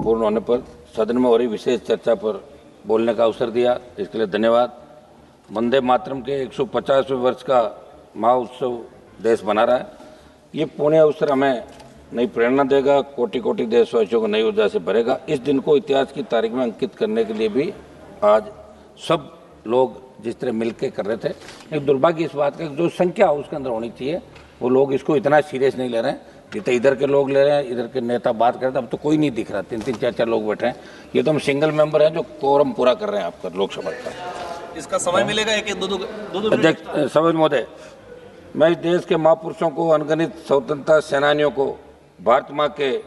पूर्ण होने पर सदन में हो रही विशेष चर्चा पर बोलने का अवसर दिया, इसके लिए धन्यवाद। वंदे मातरम के 150वें वर्ष का महोत्सव देश मना रहा है। ये पुण्य अवसर हमें नई प्रेरणा देगा, कोटि कोटि देशवासियों को नई ऊर्जा से भरेगा। इस दिन को इतिहास की तारीख में अंकित करने के लिए भी आज सब लोग जिस तरह मिलकर कर रहे थे, एक दुर्भाग्य इस बात का जो संख्या उसके अंदर होनी चाहिए, वो लोग इसको इतना सीरियस नहीं ले रहे हैं जितने इधर के लोग ले रहे हैं। इधर के नेता बात कर रहे थे, अब तो कोई नहीं दिख रहा, 3-3, 4-4 लोग बैठे हैं। ये तो हम सिंगल मेंबर हैं जो कोरम पूरा कर रहे हैं आपका लोकसभा का। इसका समय मिलेगा एक दो अध्यक्ष सभा महोदय, मैं इस देश के महापुरुषों को, अनगिनत स्वतंत्रता सेनानियों को, भारत माँ के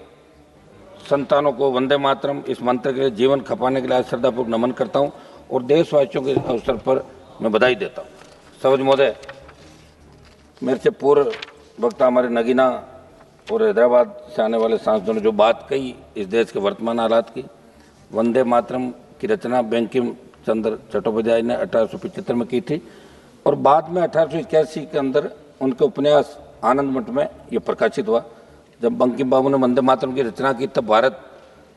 संतानों को वंदे मातरम इस मंत्र के लिए जीवन खपाने के लिए श्रद्धापूर्वक नमन करता हूँ और देशवासियों के अवसर पर मैं बधाई देता हूँ। सभा महोदय, मेरे से पूर्व वक्ता हमारे नगीना और हैदराबाद से आने वाले सांसदों ने जो बात कही इस देश के वर्तमान हालात की, वंदे मातरम की रचना बंकिम चंद्र चट्टोपाध्याय ने 1875 में की थी और बाद में 1881 के अंदर उनके उपन्यास आनंद मठ में ये प्रकाशित हुआ। जब बंकिम बाबू ने वंदे मातरम की रचना की तब भारत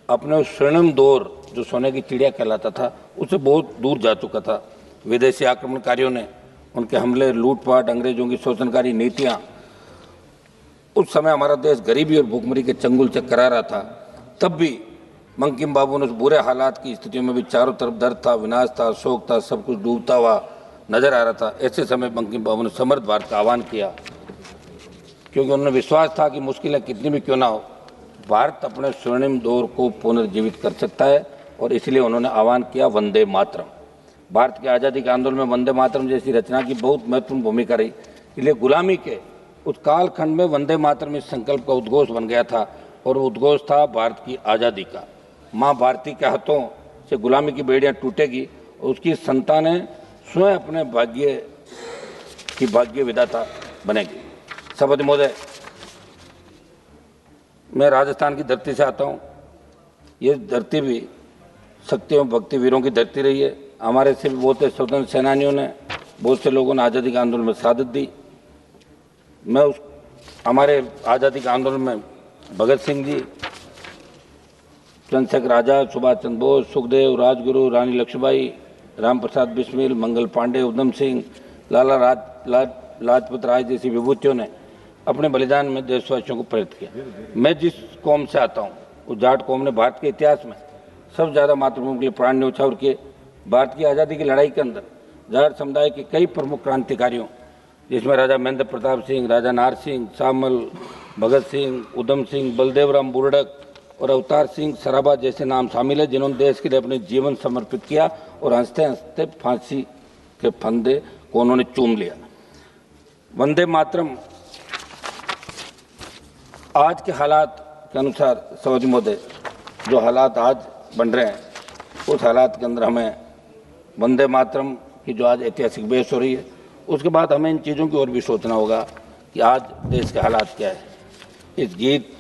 अपने उस स्वर्णिम दौर जो सोने की चिड़िया कहलाता था उससे बहुत दूर जा चुका था। विदेशी आक्रमणकारियों ने उनके हमले, लूटपाट, अंग्रेजों की शोषणकारी नीतियाँ, उस समय हमारा देश गरीबी और भूखमरी के चंगुल से करा रहा था। तब भी बंकिम बाबू ने उस बुरे हालात की स्थितियों में भी चारों तरफ दर्द था, विनाश था, शोक था, सब कुछ डूबता हुआ नजर आ रहा था। ऐसे समय बंकिम बाबू ने समर्थ भारत का आह्वान किया, क्योंकि उन्हें विश्वास था कि मुश्किलें कितनी भी क्यों ना हो, भारत अपने स्वर्णिम दौर को पुनर्जीवित कर सकता है और इसलिए उन्होंने आह्वान किया वंदे मातरम। भारत की आज़ादी के आंदोलन में वंदे मातरम जैसी रचना की बहुत महत्वपूर्ण भूमिका रही। इसलिए गुलामी के उस कालखंड में वंदे मातरम इस संकल्प का उद्घोष बन गया था और वो उद्घोष था भारत की आज़ादी का। माँ भारती के हाथों से गुलामी की बेड़ियाँ टूटेगी और उसकी संतानें स्वयं अपने भाग्य विधाता बनेगी। सभापति महोदय, मैं राजस्थान की धरती से आता हूँ। ये धरती भी शक्ति एवं भक्ति वीरों की धरती रही है। हमारे से भी बहुत से स्वतंत्र सेनानियों ने, बहुत से लोगों ने आज़ादी के आंदोलन में शहादत दी। मैं उस हमारे आज़ादी के आंदोलन में भगत सिंह जी, चंद्रशेखर आज़ाद, सुभाष चंद्र बोस, सुखदेव, राजगुरु, रानी लक्ष्मीबाई, राम प्रसाद बिस्मिल, मंगल पांडे, उधम सिंह, लाला लाजपत राय जैसी विभूतियों ने अपने बलिदान में देशवासियों को प्रेरित किया। मैं जिस कौम से आता हूँ उस जाट कौम ने भारत के इतिहास में सबसे ज़्यादा मातृभूमि के लिए प्राण न्यौछावर किए। भारत की आज़ादी की लड़ाई के अंदर जाट समुदाय के कई प्रमुख क्रांतिकारियों, जिसमें राजा महेंद्र प्रताप सिंह, राजा नार सिंह, शामल, भगत सिंह, उधम सिंह, बलदेवराम बुर्डक और अवतार सिंह सराबा जैसे नाम शामिल है, जिन्होंने देश के लिए अपने जीवन समर्पित किया और हंसते हंसते फांसी के फंदे को उन्होंने चूम लिया। वंदे मातरम आज के हालात के अनुसार, सभापति महोदय, जो हालात आज बन रहे हैं उस हालात के अंदर हमें वंदे मातरम की जो आज ऐतिहासिक बहस हो रही है उसके बाद हमें इन चीज़ों की ओर भी सोचना होगा कि आज देश के हालात क्या है। इस गीत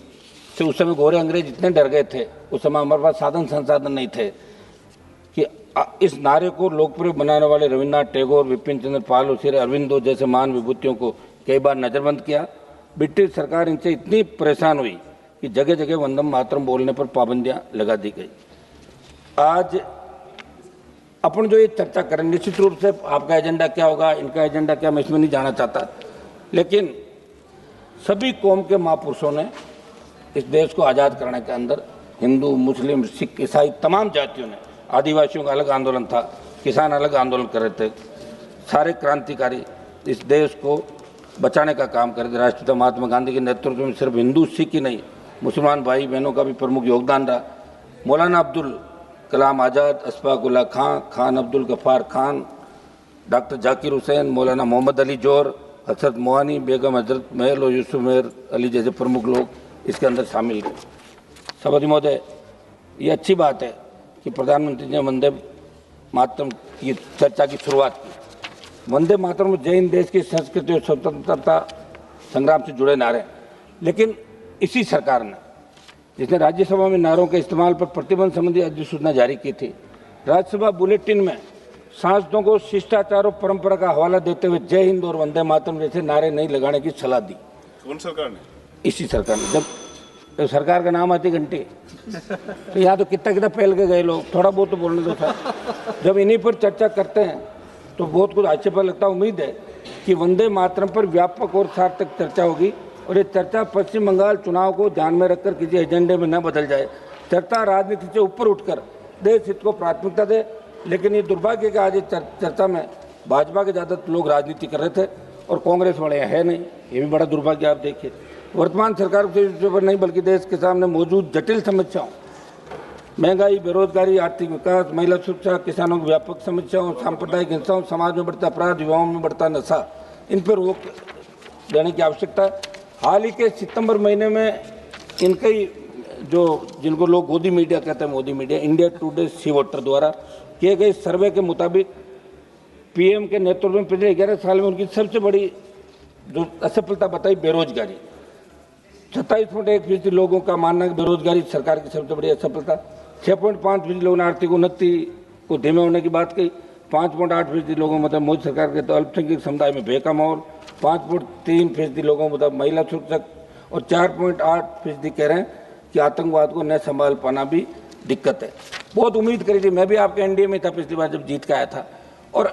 से उस समय गोरे अंग्रेज इतने डर गए थे, उस समय हमारे पास साधन संसाधन नहीं थे कि इस नारे को लोकप्रिय बनाने वाले रविन्द्रनाथ टैगोर, विपिन चंद्र पाल और श्री अरविंदो जैसे महान विभूतियों को कई बार नज़रबंद किया। ब्रिटिश सरकार इनसे इतनी परेशान हुई कि जगह जगह वंदे मातरम बोलने पर पाबंदियां लगा दी गई। आज अपन जो ये चर्चा करें, निश्चित रूप से आपका एजेंडा क्या होगा, इनका एजेंडा क्या, मैं इसमें नहीं जाना चाहता, लेकिन सभी कौम के महापुरुषों ने इस देश को आज़ाद करने के अंदर हिंदू, मुस्लिम, सिख, ईसाई तमाम जातियों ने, आदिवासियों का अलग आंदोलन था, किसान अलग आंदोलन कर रहे थे, सारे क्रांतिकारी इस देश को बचाने का काम कर रहे थे। राष्ट्रपिता महात्मा गांधी के नेतृत्व में सिर्फ हिंदू, सिख ही नहीं, मुसलमान भाई बहनों का भी प्रमुख योगदान रहा। मौलाना अब्दुल कलाम आज़ाद, अशफाक उल्लाह खां, खान अब्दुल गफ्फार खान, डॉक्टर जाकिर हुसैन, मौलाना मोहम्मद अली जोहर, हजरत मोहानी बेगम, हजरत महल और यूसुफ मेहर अली जैसे प्रमुख लोग इसके अंदर शामिल रहे। सभापति महोदय, ये अच्छी बात है कि प्रधानमंत्री ने वंदे मातरम की चर्चा की शुरुआत की। वंदे मातरम जय हिंद देश की संस्कृति और स्वतंत्रता संग्राम से जुड़े नारे, लेकिन इसी सरकार ने, जिसने राज्यसभा में नारों के इस्तेमाल पर प्रतिबंध संबंधी अधिसूचना जारी की थी, राज्यसभा बुलेटिन में सांसदों को शिष्टाचार और परंपरा का हवाला देते हुए जय हिंद और वंदे मातरम जैसे नारे नहीं लगाने की सलाह दी। कौन सरकार ने? इसी सरकार ने। जब तो सरकार का नाम आती घंटी, तो यहाँ तो कितना पहल के गए लोग, थोड़ा बहुत तो बोलने दो सर। जब इन्हीं पर चर्चा करते हैं तो बहुत कुछ आक्षेप लगता है। उम्मीद है कि वंदे मातरम पर व्यापक और सार्थक चर्चा होगी और ये चर्चा पश्चिम बंगाल चुनाव को ध्यान में रखकर किसी एजेंडे में न बदल जाए। चर्चा राजनीति से ऊपर उठकर देश हित को प्राथमिकता दे। लेकिन ये दुर्भाग्य कि आज चर्चा में भाजपा के ज़्यादा लोग राजनीति कर रहे थे और कांग्रेस वाले है नहीं, ये भी बड़ा दुर्भाग्य। आप देखिए वर्तमान सरकार पर नहीं बल्कि देश के सामने मौजूद जटिल समस्याओं, महंगाई, बेरोजगारी, आर्थिक विकास, महिला सुरक्षा, किसानों की व्यापक समस्याओं, सांप्रदायिक हिंसाओं, समाज में बढ़ता अपराध, युवाओं में बढ़ता नशा, इन पर रोक देने की आवश्यकता है। हाल ही के सितंबर महीने में इनके जो जिनको लोग गोदी मीडिया कहते हैं, मोदी मीडिया, इंडिया टुडे सी वोटर द्वारा किए गए सर्वे के मुताबिक पीएम के नेतृत्व में पिछले 11 साल में उनकी सबसे बड़ी जो असफलता बताई बेरोजगारी। 27.1% लोगों का मानना है कि बेरोजगारी सरकार की सबसे बड़ी असफलता। 6.5% लोगों ने आर्थिक उन्नति को धीमे होने की बात कही। 5.8% लोगों मतलब मोदी सरकार के तो अल्पसंख्यक समुदाय में भय का माहौल। 5.3% लोगों मतलब महिला सुरक्षा और 4.8% कह रहे हैं कि आतंकवाद को न संभाल पाना भी दिक्कत है। बहुत उम्मीद करी थी, मैं भी आपके एनडीए में था पिछली बार जब जीत के आया था। और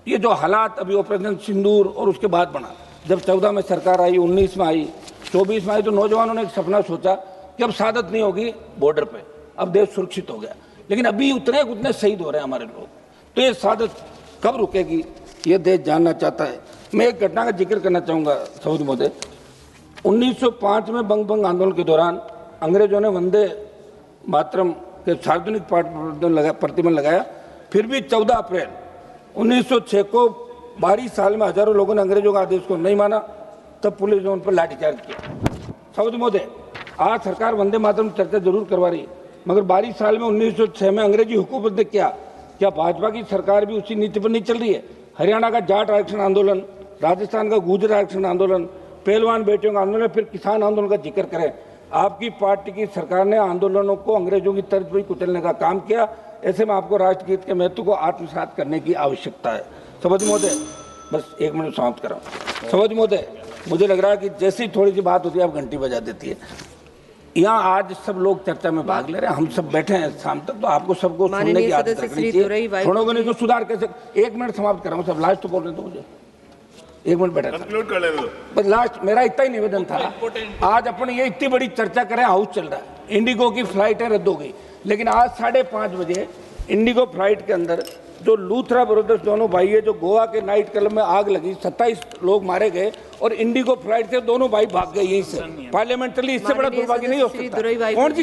ये जो हालात अभी ऑपरेशन सिंदूर और उसके बाद बना, जब 14 में सरकार आई, 19 में आई, 24 में आई, तो नौजवानों ने एक सपना सोचा कि अब सादत नहीं होगी बॉर्डर पे, अब देश सुरक्षित हो गया। लेकिन अभी उतने शहीद हो रहे हैं हमारे लोग, तो ये सादत कब रुकेगी ये देश जानना चाहता है। मैं एक घटना का जिक्र करना चाहूँगा सऊदी महोदय। 1905 में बंग आंदोलन के दौरान अंग्रेजों ने वंदे मातरम के सार्वजनिक प्रतिबंध लगाया। फिर भी 14 अप्रैल 1906 को 22 साल में हजारों लोगों ने अंग्रेजों का आदेश को नहीं माना, तब पुलिस ने उन पर लाठीचार्ज किया। सऊदी महोदय, आज सरकार वंदे मातरम चर्चा जरूर करवा रही है, मगर 22 साल में 1906 में अंग्रेजी हुकूमत ने क्या भाजपा की सरकार भी उसी नीति पर नहीं चल रही है? हरियाणा का जाट आरक्षण आंदोलन, राजस्थान का गुर्जर आरक्षण आंदोलन, पहलवान बेटियों का आंदोलन, फिर किसान आंदोलन का जिक्र करें। आपकी पार्टी की सरकार ने आंदोलनों को अंग्रेजों की तर्ज पर कुचलने का काम किया। ऐसे में आपको राष्ट्रगीत के महत्व को आत्मसात करने की आवश्यकता है। सभापति महोदय, बस 1 मिनट समाप्त कर रहा हूँ। सभापति महोदय, मुझे लग रहा है कि जैसे ही थोड़ी सी बात होती है आप घंटी बजा देती है। यहाँ आज सब लोग चर्चा में भाग ले रहे हैं, हम सब बैठे हैं शाम तक, तो आपको सबको सुनने की आदत रखनी चाहिए। छोड़ोगे नहीं तो सुधार कैसे? 1 मिनट समाप्त कर रहा हूँ, सब लास्ट तो बोल रहे थे मुझे, 1 मिनट बैठा था बस। लास्ट मेरा इतना ही निवेदन था, आज अपन ये इतनी बड़ी चर्चा करें, हाउस चल रहा है, इंडिगो की फ्लाइटें रद्द हो गई, लेकिन आज 5:30 बजे इंडिगो फ्लाइट के अंदर जो लूथरा ब्रदर्स दोनों भाई है, जो गोवा के नाइट क्लब में आग लगी, 27 लोग मारे गए और इंडिगो फ्लाइट से दोनों भाई भाग गए यहीं से। पार्लियामेंटली इससे बड़ा दुर्भाग्य नहीं हो सकता। कौन सी